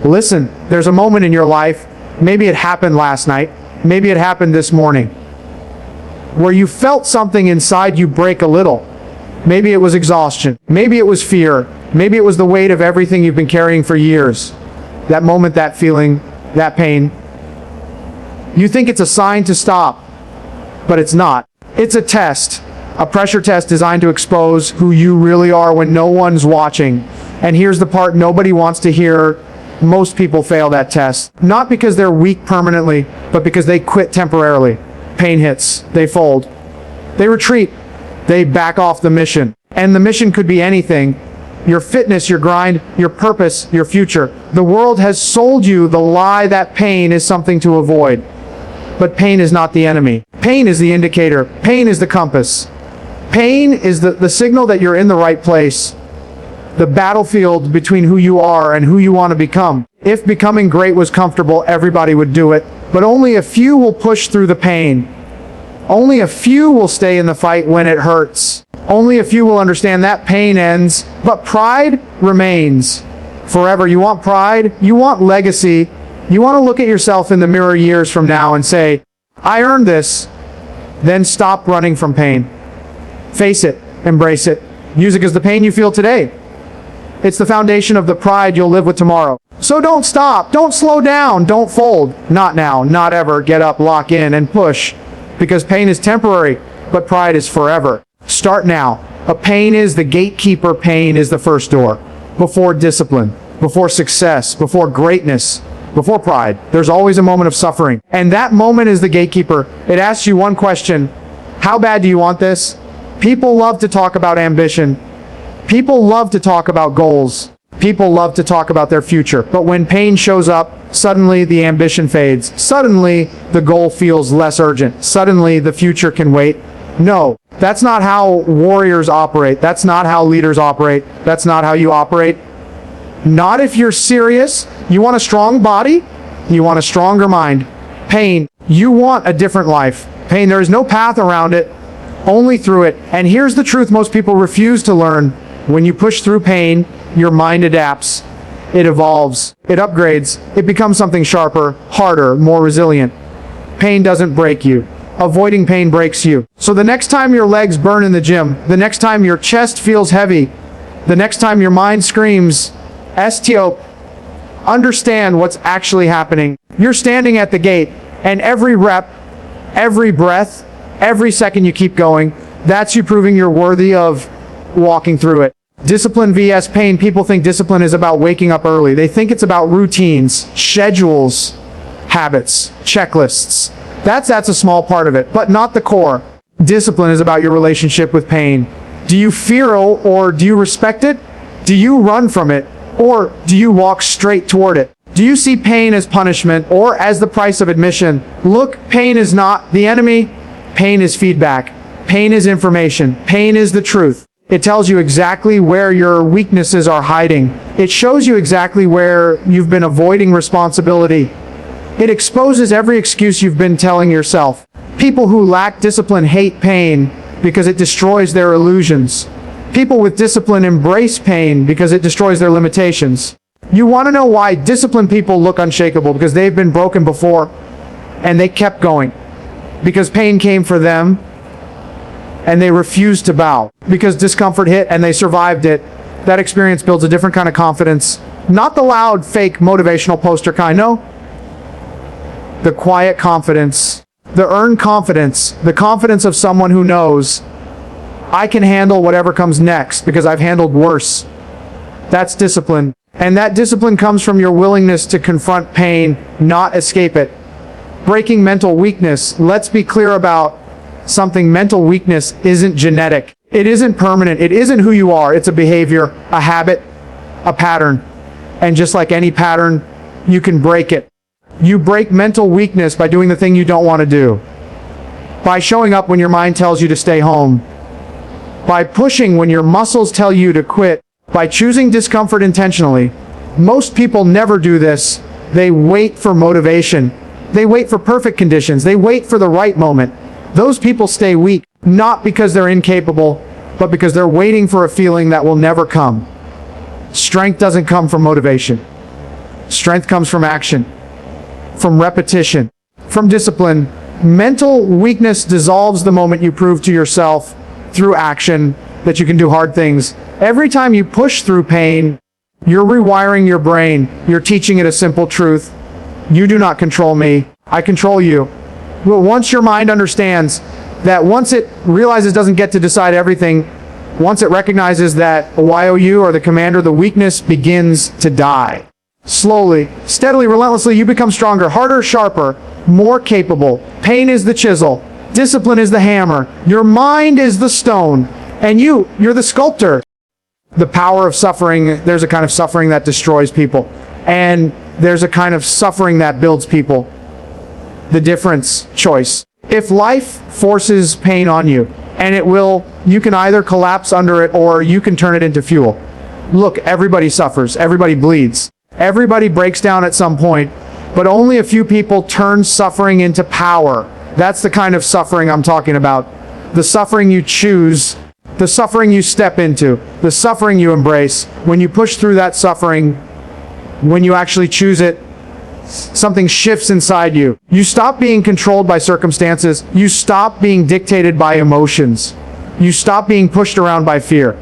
Listen, there's a moment in your life, maybe it happened last night, maybe it happened this morning, where you felt something inside you break a little. Maybe it was exhaustion, maybe it was fear, maybe it was the weight of everything you've been carrying for years. That moment, that feeling, that pain. You think it's a sign to stop, but it's not. It's a test, a pressure test designed to expose who you really are when no one's watching. And here's the part nobody wants to hear. Most people fail that test. Not because they're weak permanently, but because they quit temporarily. Pain hits, they fold, they retreat, they back off the mission. And the mission could be anything. Your fitness, your grind, your purpose, your future. The world has sold you the lie that pain is something to avoid. But pain is not the enemy. Pain is the indicator. Pain is the compass. Pain is the signal that you're in the right place. The battlefield between who you are and who you want to become. If becoming great was comfortable, everybody would do it. But only a few will push through the pain. Only a few will stay in the fight when it hurts. Only a few will understand that pain ends, but pride remains forever. You want pride? You want legacy? You want to look at yourself in the mirror years from now and say, I earned this. Then stop running from pain. Face it. Embrace it. Use it as the pain you feel today. It's the foundation of the pride you'll live with tomorrow. So don't stop. Don't slow down. Don't fold. Not now. Not ever. Get up, lock in, and push. Because pain is temporary, but pride is forever. Start now. A pain is the gatekeeper. Pain is the first door. Before discipline, before success, before greatness, before pride, there's always a moment of suffering. And that moment is the gatekeeper. It asks you one question. How bad do you want this? People love to talk about ambition. People love to talk about goals. People love to talk about their future. But when pain shows up, suddenly the ambition fades. Suddenly the goal feels less urgent. Suddenly the future can wait. No, that's not how warriors operate. That's not how leaders operate. That's not how you operate. Not if you're serious. You want a strong body? You want a stronger mind. Pain, you want a different life. Pain, there is no path around it, only through it. And here's the truth most people refuse to learn. When you push through pain, your mind adapts. It evolves. It upgrades. It becomes something sharper, harder, more resilient. Pain doesn't break you. Avoiding pain breaks you. So the next time your legs burn in the gym, the next time your chest feels heavy, the next time your mind screams, STO, understand what's actually happening. You're standing at the gate, and every rep, every breath, every second you keep going, that's you proving you're worthy of walking through it. Discipline vs. pain. People think discipline is about waking up early. They think it's about routines, schedules, habits, checklists. That's a small part of it, but not the core. Discipline is about your relationship with pain. Do you fear it or do you respect it? Do you run from it or do you walk straight toward it? Do you see pain as punishment or as the price of admission? Look, pain is not the enemy. Pain is feedback. Pain is information. Pain is the truth. It tells you exactly where your weaknesses are hiding. It shows you exactly where you've been avoiding responsibility. It exposes every excuse you've been telling yourself. People who lack discipline hate pain because it destroys their illusions. People with discipline embrace pain because it destroys their limitations. You want to know why disciplined people look unshakable? Because they've been broken before and they kept going. Because pain came for them and they refused to bow. Because discomfort hit and they survived it. That experience builds a different kind of confidence. Not the loud, fake, motivational poster kind, no. The quiet confidence, the earned confidence, the confidence of someone who knows, I can handle whatever comes next because I've handled worse. That's discipline. And that discipline comes from your willingness to confront pain, not escape it. Breaking mental weakness. Let's be clear about something. Mental weakness isn't genetic. It isn't permanent. It isn't who you are. It's a behavior, a habit, a pattern. And just like any pattern, you can break it. You break mental weakness by doing the thing you don't want to do. By showing up when your mind tells you to stay home. By pushing when your muscles tell you to quit. By choosing discomfort intentionally. Most people never do this. They wait for motivation. They wait for perfect conditions. They wait for the right moment. Those people stay weak, not because they're incapable, but because they're waiting for a feeling that will never come. Strength doesn't come from motivation. Strength comes from action, from repetition, from discipline. Mental weakness dissolves the moment you prove to yourself through action that you can do hard things. Every time you push through pain, you're rewiring your brain. You're teaching it a simple truth. You do not control me. I control you. Well, once your mind understands that, once it realizes it doesn't get to decide everything, once it recognizes that YOU or the commander, the weakness begins to die. Slowly, steadily, relentlessly, you become stronger, harder, sharper, more capable. Pain is the chisel. Discipline is the hammer. Your mind is the stone. And you're the sculptor. The power of suffering, there's a kind of suffering that destroys people. And there's a kind of suffering that builds people. The difference, choice. If life forces pain on you, and it will, you can either collapse under it or you can turn it into fuel. Look, everybody suffers, everybody bleeds, everybody breaks down at some point, but only a few people turn suffering into power. That's the kind of suffering I'm talking about. The suffering you choose, the suffering you step into, the suffering you embrace. When you push through that suffering, when you actually choose it, something shifts inside you. You stop being controlled by circumstances. You stop being dictated by emotions. You stop being pushed around by fear.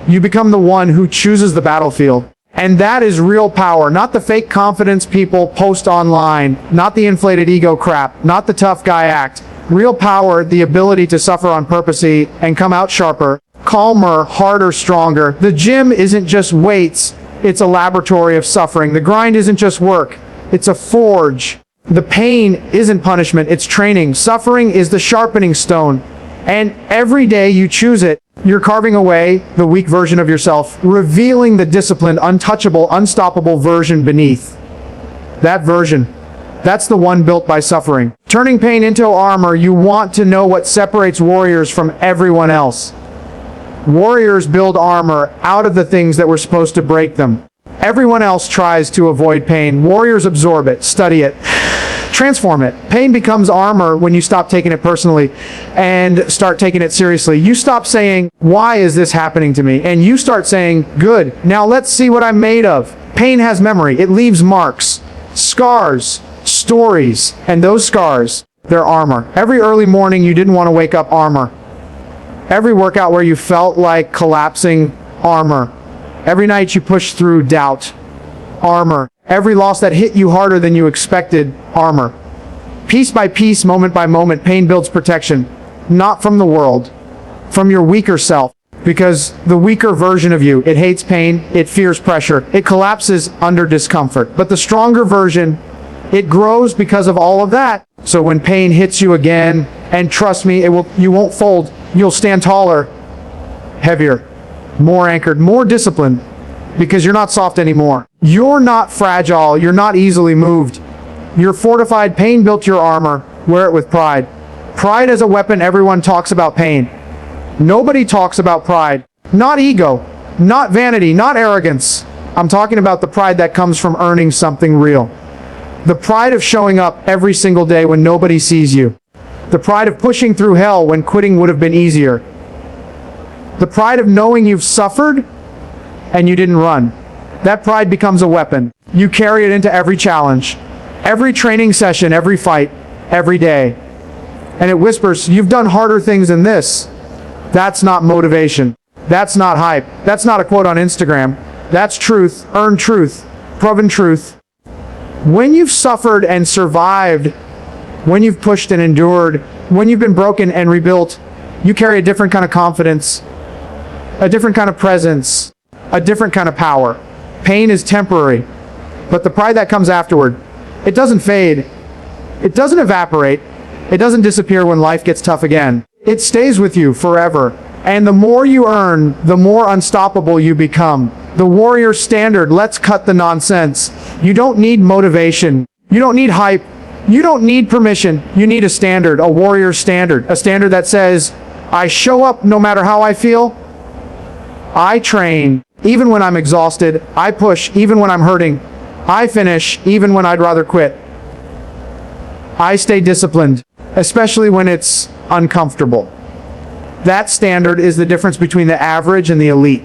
You become the one who chooses the battlefield. And that is real power, not the fake confidence people post online, not the inflated ego crap, not the tough guy act. Real power, the ability to suffer on purpose and come out sharper, calmer, harder, stronger. The gym isn't just weights, it's a laboratory of suffering. The grind isn't just work, it's a forge. The pain isn't punishment, it's training. Suffering is the sharpening stone. And every day you choose it, you're carving away the weak version of yourself, revealing the disciplined, untouchable, unstoppable version beneath. That version, that's the one built by suffering. Turning pain into armor, you want to know what separates warriors from everyone else. Warriors build armor out of the things that were supposed to break them. Everyone else tries to avoid pain. Warriors absorb it, study it, transform it. Pain becomes armor when you stop taking it personally and start taking it seriously. You stop saying, why is this happening to me? And you start saying, good, now let's see what I'm made of. Pain has memory. It leaves marks, scars, stories, and those scars, they're armor. Every early morning you didn't want to wake up, armor. Every workout where you felt like collapsing, armor. Every night you pushed through doubt, armor. Every loss that hit you harder than you expected, armor. Piece by piece, moment by moment, pain builds protection. Not from the world, from your weaker self. Because the weaker version of you, it hates pain, it fears pressure, it collapses under discomfort. But the stronger version, it grows because of all of that. So when pain hits you again, and trust me, you won't fold, you'll stand taller, heavier, more anchored, more disciplined, because you're not soft anymore. You're not fragile, you're not easily moved. You're fortified. Pain built your armor. Wear it with pride. Pride as a weapon. Everyone talks about pain. Nobody talks about pride. Not ego, not vanity, not arrogance. I'm talking about the pride that comes from earning something real. The pride of showing up every single day when nobody sees you. The pride of pushing through hell when quitting would have been easier. The pride of knowing you've suffered and you didn't run. That pride becomes a weapon. You carry it into every challenge, every training session, every fight, every day. And it whispers, you've done harder things than this. That's not motivation. That's not hype. That's not a quote on Instagram. That's truth, earned truth, proven truth. When you've suffered and survived, when you've pushed and endured, when you've been broken and rebuilt, you carry a different kind of confidence, a different kind of presence, a different kind of power. Pain is temporary, but the pride that comes afterward, it doesn't fade, it doesn't evaporate, it doesn't disappear when life gets tough again. It stays with you forever. And the more you earn, the more unstoppable you become. The warrior standard, let's cut the nonsense. You don't need motivation. You don't need hype. You don't need permission. You need a standard, a warrior standard. A standard that says, I show up no matter how I feel. I train even when I'm exhausted. I push even when I'm hurting. I finish even when I'd rather quit. I stay disciplined, especially when it's uncomfortable. That standard is the difference between the average and the elite,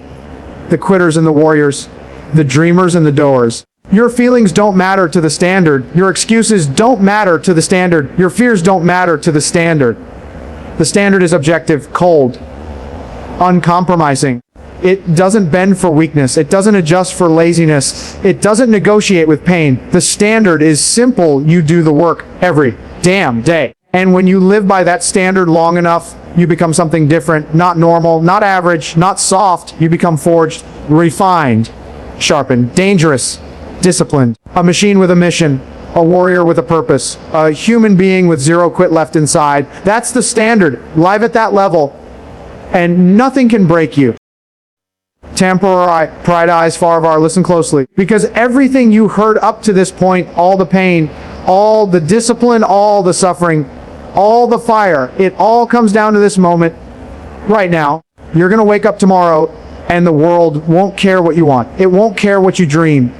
the quitters and the warriors, the dreamers and the doers. Your feelings don't matter to the standard. Your excuses don't matter to the standard. Your fears don't matter to the standard. The standard is objective, cold, uncompromising. It doesn't bend for weakness. It doesn't adjust for laziness. It doesn't negotiate with pain. The standard is simple. You do the work every damn day. And when you live by that standard long enough, you become something different, not normal, not average, not soft. You become forged, refined, sharpened, dangerous, disciplined, a machine with a mission, a warrior with a purpose, a human being with zero quit left inside. That's the standard, live at that level, and nothing can break you. Temporary pride eyes, Farvar, listen closely, because everything you heard up to this point, all the pain, all the discipline, all the suffering, all the fire, it all comes down to this moment right now. You're going to wake up tomorrow and the world won't care what you want. It won't care what you dream.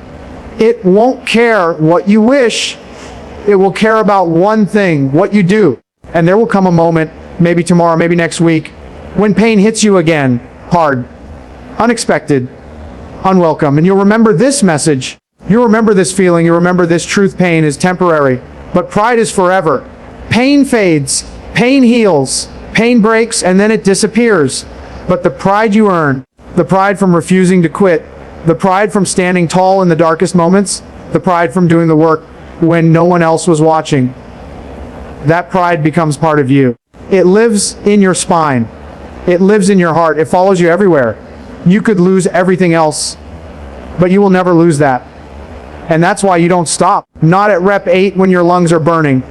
It won't care what you wish. It will care about one thing, what you do. And there will come a moment, maybe tomorrow, maybe next week, when pain hits you again, hard, unexpected, unwelcome. And you'll remember this message. You'll remember this feeling. You'll remember this truth. Pain is temporary, but pride is forever. Pain fades, pain heals, pain breaks, and then it disappears. But the pride you earn, the pride from refusing to quit, the pride from standing tall in the darkest moments, the pride from doing the work when no one else was watching, that pride becomes part of you. It lives in your spine. It lives in your heart. It follows you everywhere. You could lose everything else, but you will never lose that. And that's why you don't stop. Not at rep 8 when your lungs are burning.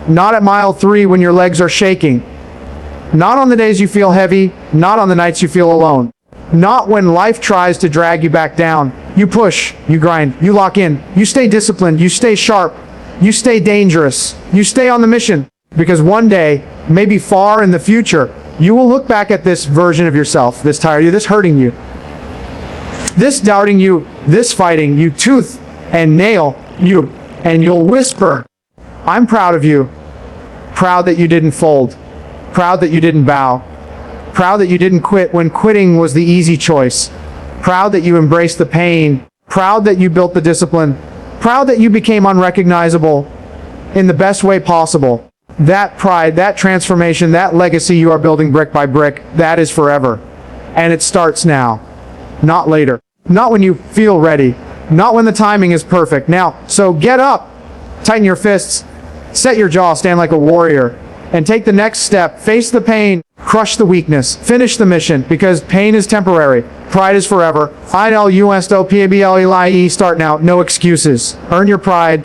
Not at mile 3 when your legs are shaking. Not on the days you feel heavy. Not on the nights you feel alone. Not when life tries to drag you back down. You push, you grind, you lock in, you stay disciplined, you stay sharp, you stay dangerous, you stay on the mission. Because one day, maybe far in the future, you will look back at this version of yourself, this tired you, this hurting you, this doubting you, this fighting you tooth and nail you, and you'll whisper, I'm proud of you. Proud that you didn't fold. Proud that you didn't bow. Proud that you didn't quit when quitting was the easy choice. Proud that you embraced the pain. Proud that you built the discipline. Proud that you became unrecognizable in the best way possible. That pride, that transformation, that legacy you are building brick by brick, that is forever. And it starts now, not later. Not when you feel ready. Not when the timing is perfect. Now, so get up, tighten your fists, set your jaw, stand like a warrior, and take the next step. Face the pain, crush the weakness, finish the mission, because pain is temporary, pride is forever. INLUSTOPABLEIE, start now, no excuses. Earn your pride,